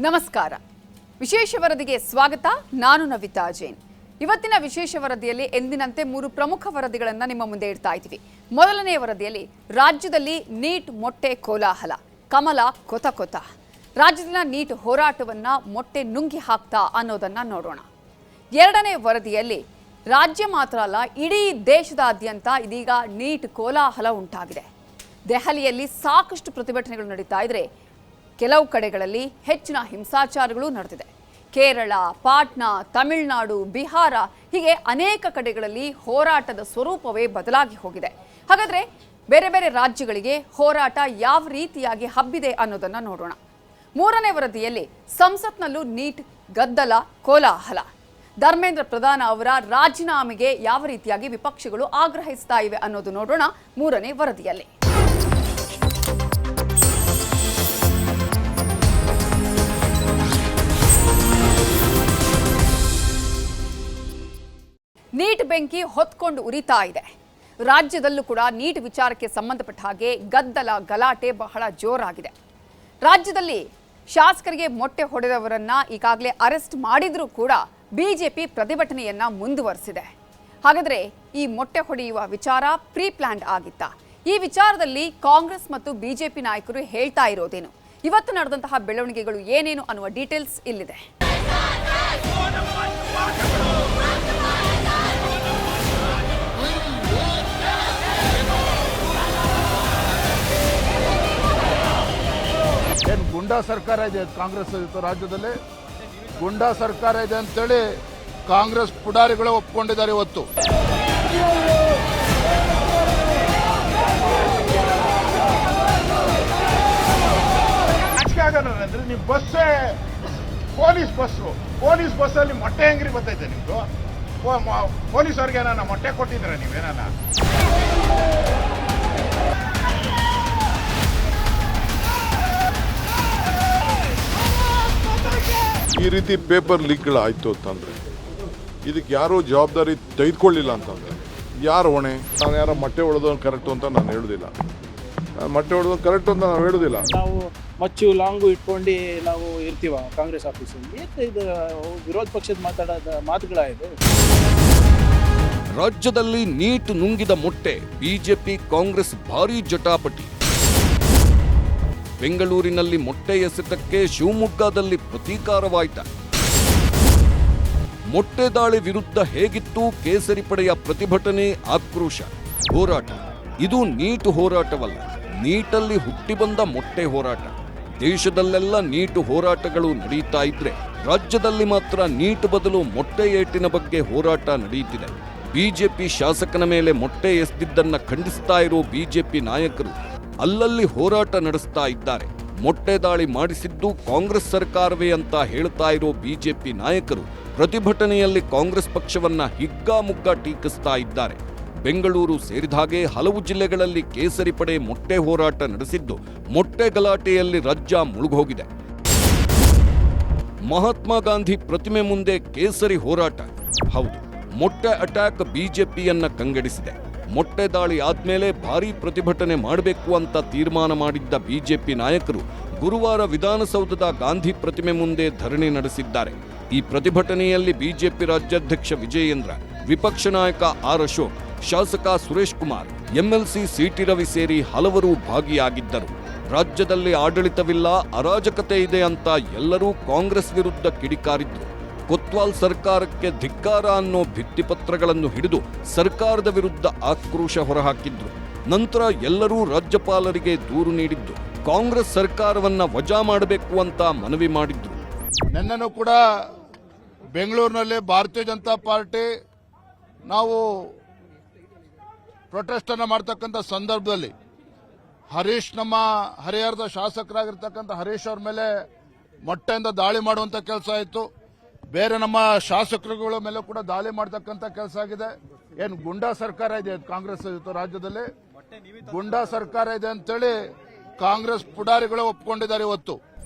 ನಮಸ್ಕಾರ. ವಿಶೇಷ ವರದಿಗೆ ಸ್ವಾಗತ. ನಾನು ನವಿತಾ ಜೈನ್. ಇವತ್ತಿನ ವಿಶೇಷ ವರದಿಯಲ್ಲಿ ಎಂದಿನಂತೆ 3 ಪ್ರಮುಖ ವರದಿಗಳನ್ನು ನಿಮ್ಮ ಮುಂದೆ ಇಡ್ತಾ ಇದ್ದೀವಿ. ಮೊದಲನೇ ವರದಿಯಲ್ಲಿ ರಾಜ್ಯದಲ್ಲಿ ನೀಟ್ ಮೊಟ್ಟೆ ಕೋಲಾಹಲ, ಕಮಲ ಕೊತ ಕೊತ. ರಾಜ್ಯದ ನೀಟ್ ಹೋರಾಟವನ್ನ ಮೊಟ್ಟೆ ನುಂಗಿ ಹಾಕ್ತಾ ಅನ್ನೋದನ್ನ ನೋಡೋಣ. ಎರಡನೇ ವರದಿಯಲ್ಲಿ ರಾಜ್ಯ ಮಾತ್ರ ಅಲ್ಲ, ಇಡೀ ದೇಶದಾದ್ಯಂತ ಇದೀಗ ನೀಟ್ ಕೋಲಾಹಲ ಉಂಟಾಗಿದೆ. ದೆಹಲಿಯಲ್ಲಿ ಸಾಕಷ್ಟು ಪ್ರತಿಭಟನೆಗಳು ನಡೀತಾ ಇದ್ರೆ ಕೆಲವು ಕಡೆಗಳಲ್ಲಿ ಹೆಚ್ಚಿನ ಹಿಂಸಾಚಾರಗಳು ನಡೆದಿದೆ. ಕೇರಳ, ಪಾಟ್ನಾ, ತಮಿಳುನಾಡು, ಬಿಹಾರ ಹೀಗೆ ಅನೇಕ ಕಡೆಗಳಲ್ಲಿ ಹೋರಾಟದ ಸ್ವರೂಪವೇ ಬದಲಾಗಿ ಹೋಗಿದೆ. ಹಾಗಾದ್ರೆ ಬೇರೆ ಬೇರೆ ರಾಜ್ಯಗಳಿಗೆ ಹೋರಾಟ ಯಾವ ರೀತಿಯಾಗಿ ಹಬ್ಬಿದೆ ಅನ್ನೋದನ್ನ ನೋಡೋಣ. ಮೂರನೇ ವರದಿಯಲ್ಲಿ ಸಂಸತ್ನಲ್ಲೂ ನೀಟ್ ಗದ್ದಲ, ಕೋಲಾಹಲ. ಧರ್ಮೇಂದ್ರ ಪ್ರಧಾನ್ ಅವರ ರಾಜೀನಾಮೆಗೆ ಯಾವ ರೀತಿಯಾಗಿ ವಿಪಕ್ಷಗಳು ಆಗ್ರಹಿಸ್ತಾ ಇವೆ ಅನ್ನೋದು ನೋಡೋಣ ಮೂರನೇ ವರದಿಯಲ್ಲಿ. ನೀಟ್ ಬೆಂಕಿ ಹೊತ್ಕೊಂಡು ಉರಿತಾ ಇದೆ. ರಾಜ್ಯದಲ್ಲೂ ಕೂಡ ನೀಟ್ ವಿಚಾರಕ್ಕೆ ಸಂಬಂಧಪಟ್ಟ ಹಾಗೆ ಗದ್ದಲ, ಗಲಾಟೆ ಬಹಳ ಜೋರಾಗಿದೆ. ರಾಜ್ಯದಲ್ಲಿ ಶಾಸಕರಿಗೆ ಮೊಟ್ಟೆ ಹೊಡೆದವರನ್ನ ಈಗಾಗಲೇ ಅರೆಸ್ಟ್ ಮಾಡಿದ್ರೂ ಕೂಡ ಬಿಜೆಪಿ ಪ್ರತಿಭಟನೆಯನ್ನ ಮುಂದುವರೆಸಿದೆ. ಹಾಗಾದ್ರೆ ಈ ಮೊಟ್ಟೆ ಹೊಡೆಯುವ ವಿಚಾರ ಪ್ರೀ ಪ್ಲಾನ್ಡ್ ಆಗಿತ್ತಾ? ಈ ವಿಚಾರದಲ್ಲಿ ಕಾಂಗ್ರೆಸ್ ಮತ್ತು ಬಿಜೆಪಿ ನಾಯಕರು ಹೇಳ್ತಾ ಇರೋದೇನು? ಇವತ್ತು ನಡೆದಂತಹ ಬೆಳವಣಿಗೆಗಳು ಏನೇನು ಅನ್ನುವ ಡೀಟೇಲ್ಸ್ ಇಲ್ಲಿದೆ. ಏನು ಗುಂಡಾ ಸರ್ಕಾರ ಇದೆ ಕಾಂಗ್ರೆಸ್ ರಾಜ್ಯದಲ್ಲಿ? ಗುಂಡಾ ಸರ್ಕಾರ ಇದೆ ಅಂತೇಳಿ ಕಾಂಗ್ರೆಸ್ ಪುಡಾರಿಗಳೇ ಒಪ್ಕೊಂಡಿದ್ದಾರೆ ಇವತ್ತು. ಅಂದ್ರೆ ನೀವು ಬಸ್ಸೇ ಪೊಲೀಸ್ ಬಸ್ಸಲ್ಲಿ ಮೊಟ್ಟೆ ಹೆಂಗ್ರಿ ಬರ್ತೈತೆ ನಿಮ್ದು? ಪೊಲೀಸವ್ರಿಗೆ ಏನಾನ ಮೊಟ್ಟೆ ಕೊಟ್ಟಿದ್ರ ನೀವೇನಾನ? ಈ ರೀತಿ ಪೇಪರ್ ಲೀಕ್ಗಳಾಯಿತು ಅಂತಂದರೆ ಇದಕ್ಕೆ ಯಾರೂ ಜವಾಬ್ದಾರಿ ತೆಗೆದುಕೊಳ್ಳಿಲ್ಲ ಅಂತಂದರೆ ಯಾರು ಹೊಣೆ? ನಾನು ಯಾರೋ ಮೊಟ್ಟೆ ಹೊಡೆದವನು ಕರೆಕ್ಟು ಅಂತ ನಾನು ಹೇಳೋದಿಲ್ಲ. ನಾನು ಮೊಟ್ಟೆ ಹೊಡೆದವನು ಕರೆಕ್ಟು ಅಂತ ನಾನು ಹೇಳೋದಿಲ್ಲ. ನಾವು ಮಚ್ಚು ಲಾಂಗು ಇಟ್ಕೊಂಡು ನಾವು ಇರ್ತೀವ ಕಾಂಗ್ರೆಸ್ ಆಫೀಸಲ್ಲಿ. ಇದು ವಿರೋಧ ಪಕ್ಷದ ಮಾತಾಡೋದ ಮಾತುಗಳಾಯಿತು. ರಾಜ್ಯದಲ್ಲಿ ನೀಟ್ ನುಂಗಿದ ಮೊಟ್ಟೆ, ಬಿಜೆಪಿ ಕಾಂಗ್ರೆಸ್ ಭಾರೀ ಜಟಾಪಟಿ. ಬೆಂಗಳೂರಿನಲ್ಲಿ ಮೊಟ್ಟೆ ಎಸೆತಕ್ಕೆ ಶಿವಮೊಗ್ಗದಲ್ಲಿ ಪ್ರತೀಕಾರವಾಯಿತ. ಮೊಟ್ಟೆ ದಾಳಿ ವಿರುದ್ಧ ಹೇಗಿತ್ತು ಕೇಸರಿ ಪಡೆಯ ಪ್ರತಿಭಟನೆ, ಆಕ್ರೋಶ, ಹೋರಾಟ? ಇದು ನೀಟ್ ಹೋರಾಟವಲ್ಲ, ನೀಟಲ್ಲಿ ಹುಟ್ಟಿ ಬಂದ ಮೊಟ್ಟೆ ಹೋರಾಟ. ದೇಶದಲ್ಲೆಲ್ಲ ನೀಟ್ ಹೋರಾಟಗಳು ನಡೀತಾ ಇದ್ರೆ ರಾಜ್ಯದಲ್ಲಿ ಮಾತ್ರ ನೀಟ್ ಬದಲು ಮೊಟ್ಟೆ ಏಟಿನ ಬಗ್ಗೆ ಹೋರಾಟ ನಡೆಯುತ್ತಿದೆ. ಬಿಜೆಪಿ ಶಾಸಕನ ಮೇಲೆ ಮೊಟ್ಟೆ ಎಸೆದಿದ್ದನ್ನ ಖಂಡಿಸ್ತಾ ಇರೋ ಬಿಜೆಪಿ ನಾಯಕರು ಅಲ್ಲಲ್ಲಿ ಹೋರಾಟ ನಡೆಸ್ತಾ ಇದ್ದಾರೆ. ಮೊಟ್ಟೆ ದಾಳಿ ಮಾಡಿಸಿದ್ದು ಕಾಂಗ್ರೆಸ್ ಸರ್ಕಾರವೇ ಅಂತ ಹೇಳ್ತಾ ಇರೋ ಬಿಜೆಪಿ ನಾಯಕರು ಪ್ರತಿಭಟನೆಯಲ್ಲಿ ಕಾಂಗ್ರೆಸ್ ಪಕ್ಷವನ್ನ ಹಿಗ್ಗಾಮುಗ್ಗಾ ಟೀಕಿಸ್ತಾ ಇದ್ದಾರೆ. ಬೆಂಗಳೂರು ಸೇರಿದ ಹಾಗೆ ಹಲವು ಜಿಲ್ಲೆಗಳಲ್ಲಿ ಕೇಸರಿ ಪಡೆ ಮೊಟ್ಟೆ ಹೋರಾಟ ನಡೆಸಿದ್ದು ಮೊಟ್ಟೆ ಗಲಾಟೆಯಲ್ಲಿ ರಾಜ್ಯ ಮುಳುಗೋಗಿದೆ. ಮಹಾತ್ಮ ಗಾಂಧಿ ಪ್ರತಿಮೆ ಮುಂದೆ ಕೇಸರಿ ಹೋರಾಟ. ಹೌದು, ಮೊಟ್ಟೆ ಅಟ್ಯಾಕ್ ಬಿಜೆಪಿಯನ್ನ ಕಂಗೆಡಿಸಿದೆ. ಮೊಟ್ಟೆ ದಾಳಿ ಆದ್ಮೇಲೆ ಭಾರೀ ಪ್ರತಿಭಟನೆ ಮಾಡಬೇಕು ಅಂತ ತೀರ್ಮಾನ ಮಾಡಿದ್ದ ಬಿಜೆಪಿ ನಾಯಕರು ಗುರುವಾರ ವಿಧಾನಸೌಧದ ಗಾಂಧಿ ಪ್ರತಿಮೆ ಮುಂದೆ ಧರಣಿ ನಡೆಸಿದ್ದಾರೆ. ಈ ಪ್ರತಿಭಟನೆಯಲ್ಲಿ ಬಿಜೆಪಿ ರಾಜ್ಯಾಧ್ಯಕ್ಷ ವಿಜಯೇಂದ್ರ, ವಿಪಕ್ಷ ನಾಯಕ ಆರ್ ಅಶೋಕ್, ಶಾಸಕ ಸುರೇಶ್ ಕುಮಾರ್, ಎಂಎಲ್ಸಿ ಸಿಟಿ ರವಿ ಸೇರಿ ಹಲವರು ಭಾಗಿಯಾಗಿದ್ದರು. ರಾಜ್ಯದಲ್ಲಿ ಆಡಳಿತವಿಲ್ಲ, ಅರಾಜಕತೆ ಇದೆ ಅಂತ ಎಲ್ಲರೂ ಕಾಂಗ್ರೆಸ್ ವಿರುದ್ಧ ಕಿಡಿಕಾರಿದ್ರು. ಕೊತ್ವಾಲ್ ಸರ್ಕಾರಕ್ಕೆ ಧಿಕ್ಕಾರ ಅನ್ನೋ ಭಿತ್ತಿಪತ್ರಗಳನ್ನು ಹಿಡಿದು ಸರ್ಕಾರದ ವಿರುದ್ಧ ಆಕ್ರೋಶ ಹೊರಹಾಕಿದ್ರು. ನಂತರ ಎಲ್ಲರೂ ರಾಜ್ಯಪಾಲರಿಗೆ ದೂರು ನೀಡಿದ್ದು ಕಾಂಗ್ರೆಸ್ ಸರ್ಕಾರವನ್ನ ವಜಾ ಮಾಡಬೇಕು ಅಂತ ಮನವಿ ಮಾಡಿದ್ರು. ನಿನ್ನೆನೂ ಕೂಡ ಬೆಂಗಳೂರಿನಲ್ಲಿ ಭಾರತೀಯ ಜನತಾ ಪಾರ್ಟಿ ನಾವು ಪ್ರೊಟೆಸ್ಟ್ ಅನ್ನು ಮಾಡ್ತಕ್ಕಂಥ ಸಂದರ್ಭದಲ್ಲಿ ಹರೀಶ್, ನಮ್ಮ ಹರಿಹರದ ಶಾಸಕರಾಗಿರ್ತಕ್ಕಂಥ ಹರೀಶ್ ಅವ್ರ ಮೇಲೆ ಮೊಟ್ಟೆಯಿಂದ ದಾಳಿ ಮಾಡುವಂತ ಕೆಲಸ ಆಯಿತು. ಬೇರೆ ನಮ್ಮ ಶಾಸಕರುಗಳ ಮೇಲೆ ಕೂಡ ದಾಳಿ ಮಾಡತಕ್ಕಂಥ ಕೆಲಸ ಆಗಿದೆ. ಏನು ಗುಂಡಾ ಸರ್ಕಾರ ಇದೆ ಕಾಂಗ್ರೆಸ್ ರಾಜ್ಯದಲ್ಲಿ? ಗುಂಡಾ ಸರ್ಕಾರ ಇದೆ ಅಂತೇಳಿ ಕಾಂಗ್ರೆಸ್ ಪುಡಾರಿಗಳೇ ಒಪ್ಕೊಂಡಿದ್ದಾರೆ ಇವತ್ತು.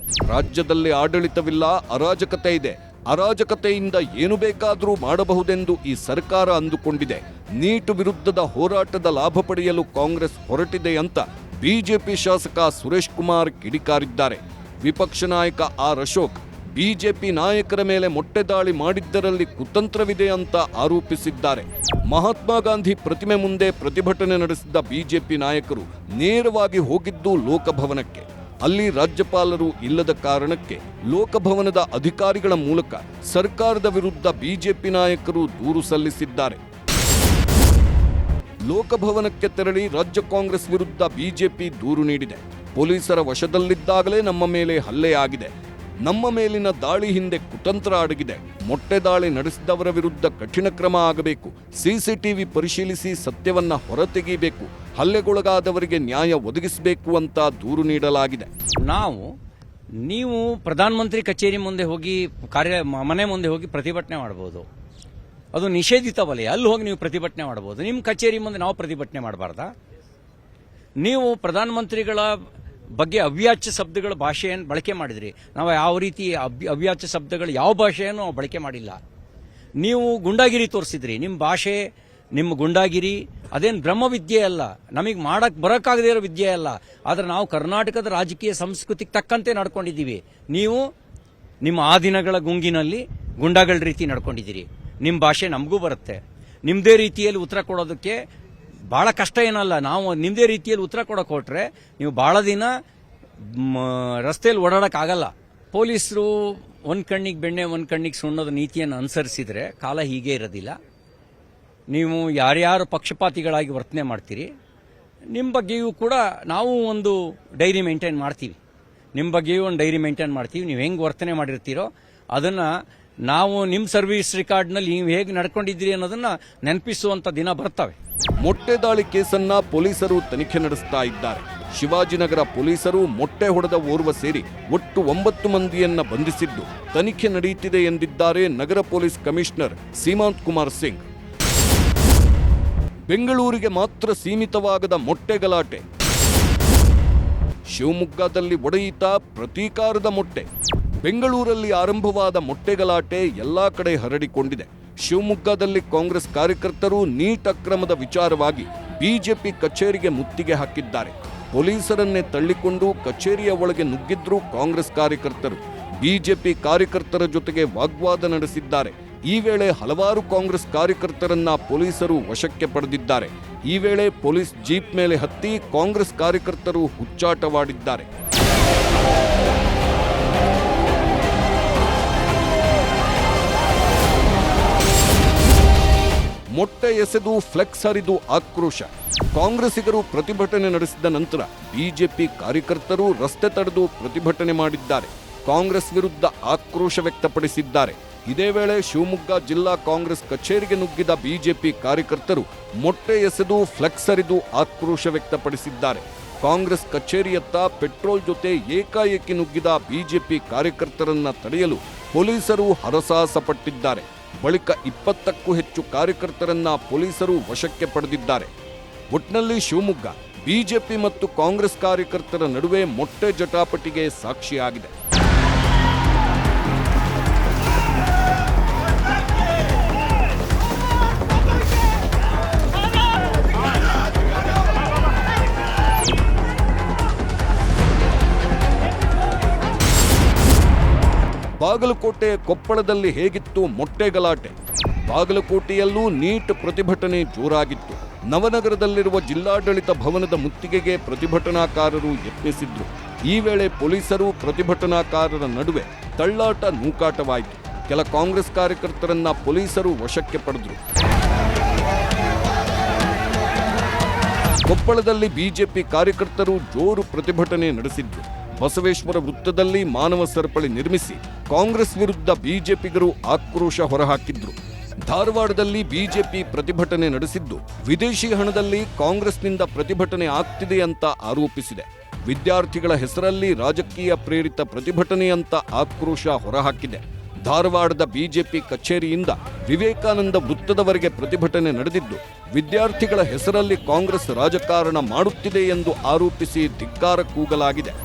ರಾಜ್ಯದಲ್ಲಿ ಆಡಳಿತವಿಲ್ಲ, ಅರಾಜಕತೆ ಇದೆ, ಅರಾಜಕತೆಯಿಂದ ಏನು ಬೇಕಾದರೂ ಮಾಡಬಹುದೆಂದು ಈ ಸರ್ಕಾರ ಅಂದುಕೊಂಡಿದೆ. ನೀಟ್ ವಿರುದ್ಧದ ಹೋರಾಟದ ಲಾಭ ಪಡೆಯಲು ಕಾಂಗ್ರೆಸ್ ಹೊರಟಿದೆ ಅಂತ ಬಿಜೆಪಿ ಶಾಸಕ ಸುರೇಶ್ ಕುಮಾರ್ ಕಿಡಿಕಾರಿದ್ದಾರೆ. ವಿಪಕ್ಷ ನಾಯಕ ಆರ್ ಅಶೋಕ್ ಬಿಜೆಪಿ ನಾಯಕರ ಮೇಲೆ ಮೊಟ್ಟೆ ದಾಳಿ ಮಾಡಿದ್ದರಲ್ಲಿ ಕುತಂತ್ರವಿದೆ ಅಂತ ಆರೋಪಿಸಿದ್ದಾರೆ. ಮಹಾತ್ಮ ಗಾಂಧಿ ಪ್ರತಿಮೆ ಮುಂದೆ ಪ್ರತಿಭಟನೆ ನಡೆಸಿದ್ದ ಬಿಜೆಪಿ ನಾಯಕರು ನೇರವಾಗಿ ಹೋಗಿದ್ದು ಲೋಕಭವನಕ್ಕೆ. ಅಲ್ಲಿ ರಾಜ್ಯಪಾಲರು ಇಲ್ಲದ ಕಾರಣಕ್ಕೆ ಲೋಕಭವನದ ಅಧಿಕಾರಿಗಳ ಮೂಲಕ ಸರ್ಕಾರದ ವಿರುದ್ಧ ಬಿಜೆಪಿ ನಾಯಕರು ದೂರು ಸಲ್ಲಿಸಿದ್ದಾರೆ. ಲೋಕಭವನಕ್ಕೆ ತೆರಳಿ ರಾಜ್ಯ ಕಾಂಗ್ರೆಸ್ ವಿರುದ್ಧ ಬಿಜೆಪಿ ದೂರು ನೀಡಿದೆ. ಪೊಲೀಸರ ವಶದಲ್ಲಿದ್ದಾಗಲೇ ನಮ್ಮ ಮೇಲೆ ಹಲ್ಲೆಯಾಗಿದೆ. ನಮ್ಮ ಮೇಲಿನ ದಾಳಿ ಹಿಂದೆ ಕುತಂತ್ರ ಅಡಗಿದೆ. ಮೊಟ್ಟೆ ದಾಳಿ ನಡೆಸಿದವರ ವಿರುದ್ಧ ಕಠಿಣ ಕ್ರಮ ಆಗಬೇಕು. ಸಿಸಿಟಿವಿ ಪರಿಶೀಲಿಸಿ ಸತ್ಯವನ್ನ ಹೊರತೆಗೆಯಬೇಕು. ಹಲ್ಲೆಗೊಳಗಾದವರಿಗೆ ನ್ಯಾಯ ಒದಗಿಸಬೇಕು ಅಂತ ದೂರು ನೀಡಲಾಗಿದೆ. ನೀವು ಪ್ರಧಾನಮಂತ್ರಿ ಕಚೇರಿ ಮುಂದೆ ಹೋಗಿ ಮನೆ ಮುಂದೆ ಹೋಗಿ ಪ್ರತಿಭಟನೆ ಮಾಡಬಹುದು. ಅದು ನಿಷೇಧಿತ ವಲಯ. ಅಲ್ಲಿ ಹೋಗಿ ನೀವು ಪ್ರತಿಭಟನೆ ಮಾಡಬಹುದು. ನಿಮ್ಮ ಕಚೇರಿ ಮುಂದೆ ನಾವು ಪ್ರತಿಭಟನೆ ಮಾಡಬಾರ್ದಾ? ನೀವು ಪ್ರಧಾನಮಂತ್ರಿಗಳ ಬಗ್ಗೆ ಅವ್ಯಾಚ್ಯ ಶಬ್ದಗಳ ಭಾಷೆಯನ್ನು ಬಳಕೆ ಮಾಡಿದ್ರಿ. ನಾವು ಯಾವ ರೀತಿ ಅವ್ಯಾಚ್ಯ ಶಬ್ದಗಳು ಯಾವ ಭಾಷೆಯನ್ನು ನಾವು ಬಳಕೆ ಮಾಡಿಲ್ಲ. ನೀವು ಗುಂಡಾಗಿರಿ ತೋರಿಸಿದ್ರಿ. ನಿಮ್ಮ ಭಾಷೆ, ನಿಮ್ಮ ಗುಂಡಾಗಿರಿ ಅದೇನು ಬ್ರಹ್ಮವಿದ್ಯೆ ಅಲ್ಲ, ನಮಗೆ ಬರೋಕ್ಕಾಗದೇ ಇರೋ ವಿದ್ಯೆ ಅಲ್ಲ. ಆದರೆ ನಾವು ಕರ್ನಾಟಕದ ರಾಜಕೀಯ ಸಂಸ್ಕೃತಿಗೆ ತಕ್ಕಂತೆ ನಡ್ಕೊಂಡಿದ್ದೀವಿ. ನೀವು ನಿಮ್ಮ ಆ ದಿನಗಳ ಗುಂಗಿನಲ್ಲಿ ಗುಂಡಾಗಳ ರೀತಿ ನಡ್ಕೊಂಡಿದ್ದೀರಿ. ನಿಮ್ಮ ಭಾಷೆ ನಮಗೂ ಬರುತ್ತೆ. ನಿಮ್ಮದೇ ರೀತಿಯಲ್ಲಿ ಉತ್ತರ ಕೊಡೋದಕ್ಕೆ ಭಾಳ ಕಷ್ಟ ಏನಲ್ಲ. ನಾವು ನಿಮ್ಮದೇ ರೀತಿಯಲ್ಲಿ ಉತ್ತರ ಕೊಡೋಕೆ ಹೊರಟ್ರೆ ನೀವು ಭಾಳ ದಿನ ರಸ್ತೆಯಲ್ಲಿ ಓಡಾಡೋಕ್ಕಾಗಲ್ಲ. ಪೊಲೀಸರು ಒಂದು ಕಣ್ಣಿಗೆ ಬೆಣ್ಣೆ ಒಂದು ಕಣ್ಣಿಗೆ ಸುಣ್ಣೋದ ನೀತಿಯನ್ನು ಅನುಸರಿಸಿದರೆ ಕಾಲ ಹೀಗೆ ಇರೋದಿಲ್ಲ. ನೀವು ಯಾರ್ಯಾರು ಪಕ್ಷಪಾತಿಗಳಾಗಿ ವರ್ತನೆ ಮಾಡ್ತೀರಿ, ನಿಮ್ಮ ಬಗ್ಗೆಯೂ ಕೂಡ ನಾವು ಒಂದು ಡೈರಿ ಮೇಂಟೈನ್ ಮಾಡ್ತೀವಿ. ನಿಮ್ಮ ಬಗ್ಗೆಯೂ ಒಂದು ಡೈರಿ ಮೇಂಟೈನ್ ಮಾಡ್ತೀವಿ. ನೀವು ಹೆಂಗೆ ವರ್ತನೆ ಮಾಡಿರ್ತೀರೋ ಅದನ್ನು ನಾವು ನಿಮ್ಮ ಸರ್ವಿಸ್ ರೆಕಾರ್ಡ್ನಲ್ಲಿ ನೀವು ಹೇಗೆ ನಡ್ಕೊಂಡಿದ್ದೀರಿ ಅನ್ನೋದನ್ನು ನೆನಪಿಸುವಂಥ ದಿನ ಬರ್ತವೆ. ಮೊಟ್ಟೆ ದಾಳಿ ಕೇಸನ್ನ ಪೊಲೀಸರು ತನಿಖೆ ನಡೆಸ್ತಾ ಇದ್ದಾರೆ. ಶಿವಾಜಿನಗರ ಪೊಲೀಸರು ಮೊಟ್ಟೆ ಹೊಡೆದ ಓರ್ವ ಸೇರಿ ಒಟ್ಟು 9 ಮಂದಿಯನ್ನ ಬಂಧಿಸಿದ್ದು ತನಿಖೆ ನಡೆಯುತ್ತಿದೆ ಎಂದಿದ್ದಾರೆ ನಗರ ಪೊಲೀಸ್ ಕಮಿಷನರ್ ಸೀಮಾಂತ್ ಕುಮಾರ್ ಸಿಂಗ್. ಬೆಂಗಳೂರಿಗೆ ಮಾತ್ರ ಸೀಮಿತವಾಗದ ಮೊಟ್ಟೆ ಗಲಾಟೆ. ಶಿವಮೊಗ್ಗದಲ್ಲಿ ಒಡೆಯಿತ ಪ್ರತೀಕಾರದ ಮೊಟ್ಟೆ. ಬೆಂಗಳೂರಲ್ಲಿ ಆರಂಭವಾದ ಮೊಟ್ಟೆ ಗಲಾಟೆ ಎಲ್ಲಾ ಕಡೆ ಹರಡಿಕೊಂಡಿದೆ. ಶಿವಮೊಗ್ಗದಲ್ಲಿ ಕಾಂಗ್ರೆಸ್ ಕಾರ್ಯಕರ್ತರು ನೀಟ್ ಅಕ್ರಮದ ವಿಚಾರವಾಗಿ ಬಿಜೆಪಿ ಕಚೇರಿಗೆ ಮುತ್ತಿಗೆ ಹಾಕಿದ್ದಾರೆ. ಪೊಲೀಸರನ್ನೇ ತಳ್ಳಿಕೊಂಡು ಕಚೇರಿಯ ಒಳಗೆ ನುಗ್ಗಿದ್ರು ಕಾಂಗ್ರೆಸ್ ಕಾರ್ಯಕರ್ತರು. ಬಿಜೆಪಿ ಕಾರ್ಯಕರ್ತರ ಜೊತೆಗೆ ವಾಗ್ವಾದ ನಡೆಸಿದ್ದಾರೆ. ಈ ವೇಳೆ ಹಲವಾರು ಕಾಂಗ್ರೆಸ್ ಕಾರ್ಯಕರ್ತರನ್ನ ಪೊಲೀಸರು ವಶಕ್ಕೆ ಪಡೆದಿದ್ದಾರೆ. ಈ ವೇಳೆ ಪೊಲೀಸ್ ಜೀಪ್ ಮೇಲೆ ಹತ್ತಿ ಕಾಂಗ್ರೆಸ್ ಕಾರ್ಯಕರ್ತರು ಹುಚ್ಚಾಟವಾಡಿದ್ದಾರೆ. ಮೊಟ್ಟೆ ಎಸೆದು ಫ್ಲೆಕ್ಸ್ ಹರಿದು ಆಕ್ರೋಶ. ಕಾಂಗ್ರೆಸ್ಸಿಗರು ಪ್ರತಿಭಟನೆ ನಡೆಸಿದ ನಂತರ ಬಿಜೆಪಿ ಕಾರ್ಯಕರ್ತರು ರಸ್ತೆ ತಡೆದು ಪ್ರತಿಭಟನೆ ಮಾಡಿದ್ದಾರೆ. ಕಾಂಗ್ರೆಸ್ ವಿರುದ್ಧ ಆಕ್ರೋಶ ವ್ಯಕ್ತಪಡಿಸಿದ್ದಾರೆ. ಇದೇ ವೇಳೆ ಶಿವಮೊಗ್ಗ ಜಿಲ್ಲಾ ಕಾಂಗ್ರೆಸ್ ಕಚೇರಿಗೆ ನುಗ್ಗಿದ ಬಿಜೆಪಿ ಕಾರ್ಯಕರ್ತರು ಮೊಟ್ಟೆ ಎಸೆದು ಫ್ಲೆಕ್ಸ್ ಹರಿದು ಆಕ್ರೋಶ ವ್ಯಕ್ತಪಡಿಸಿದ್ದಾರೆ. ಕಾಂಗ್ರೆಸ್ ಕಚೇರಿಯತ್ತ ಪೆಟ್ರೋಲ್ ಜೊತೆ ಏಕಾಏಕಿ ನುಗ್ಗಿದ ಬಿಜೆಪಿ ಕಾರ್ಯಕರ್ತರನ್ನ ತಡೆಯಲು ಪೊಲೀಸರು ಹರಸಾಹಸ ಪಟ್ಟಿದ್ದಾರೆ. ಬಳಿಕ 20ಕ್ಕೂ ಹೆಚ್ಚು ಕಾರ್ಯಕರ್ತರನ್ನ ಪೊಲೀಸರು ವಶಕ್ಕೆ ಪಡೆದಿದ್ದಾರೆ. ಒಟ್ನಲ್ಲಿ ಶಿವಮೊಗ್ಗ ಬಿಜೆಪಿ ಮತ್ತು ಕಾಂಗ್ರೆಸ್ ಕಾರ್ಯಕರ್ತರ ನಡುವೆ ಮೊಟ್ಟೆ ಜಟಾಪಟಿಗೆ ಸಾಕ್ಷಿಯಾಗಿದೆ. ಬಾಗಲಕೋಟೆ ಕೊಪ್ಪಳದಲ್ಲಿ ಹೇಗಿತ್ತು ಮೊಟ್ಟೆ ಗಲಾಟೆ? ಬಾಗಲಕೋಟೆಯಲ್ಲೂ ನೀಟ್ ಪ್ರತಿಭಟನೆ ಜೋರಾಗಿತ್ತು. ನವನಗರದಲ್ಲಿರುವ ಜಿಲ್ಲಾಡಳಿತ ಭವನದ ಮುತ್ತಿಗೆಗೆ ಪ್ರತಿಭಟನಾಕಾರರು ಯತ್ನಿಸಿದ್ರು. ಈ ವೇಳೆ ಪೊಲೀಸರು ಪ್ರತಿಭಟನಾಕಾರರ ನಡುವೆ ತಳ್ಳಾಟ ನೂಕಾಟವಾಯಿತು. ಕೆಲ ಕಾಂಗ್ರೆಸ್ ಕಾರ್ಯಕರ್ತರನ್ನ ಪೊಲೀಸರು ವಶಕ್ಕೆ ಪಡೆದರು. ಕೊಪ್ಪಳದಲ್ಲಿ ಬಿಜೆಪಿ ಕಾರ್ಯಕರ್ತರು ಜೋರು ಪ್ರತಿಭಟನೆ ನಡೆಸಿದ್ರು. ಬಸವೇಶ್ವರ ವೃತ್ತದಲ್ಲಿ ಮಾನವ ಸರಪಳಿ ನಿರ್ಮಿಸಿ ಕಾಂಗ್ರೆಸ್ ವಿರುದ್ಧ ಬಿಜೆಪಿಗರು ಆಕ್ರೋಶ ಹೊರಹಾಕಿದ್ರು. ಧಾರವಾಡದಲ್ಲಿ ಬಿಜೆಪಿ ಪ್ರತಿಭಟನೆ ನಡೆಸಿದ್ದು ವಿದೇಶಿ ಹಣದಲ್ಲಿ ಕಾಂಗ್ರೆಸ್ನಿಂದ ಪ್ರತಿಭಟನೆ ಆಗ್ತಿದೆ ಅಂತ ಆರೋಪಿಸಿದೆ. ವಿದ್ಯಾರ್ಥಿಗಳ ಹೆಸರಲ್ಲಿ ರಾಜಕೀಯ ಪ್ರೇರಿತ ಪ್ರತಿಭಟನೆ ಅಂತ ಆಕ್ರೋಶ ಹೊರಹಾಕಿದೆ. ಧಾರವಾಡದ ಬಿಜೆಪಿ ಕಚೇರಿಯಿಂದ ವಿವೇಕಾನಂದ ವೃತ್ತದವರೆಗೆ ಪ್ರತಿಭಟನೆ ನಡೆದಿದ್ದು ವಿದ್ಯಾರ್ಥಿಗಳ ಹೆಸರಲ್ಲಿ ಕಾಂಗ್ರೆಸ್ ರಾಜಕಾರಣ ಮಾಡುತ್ತಿದೆ ಎಂದು ಆರೋಪಿಸಿ ಧಿಕ್ಕಾರ ಕೂಗಲಾಗಿದೆ.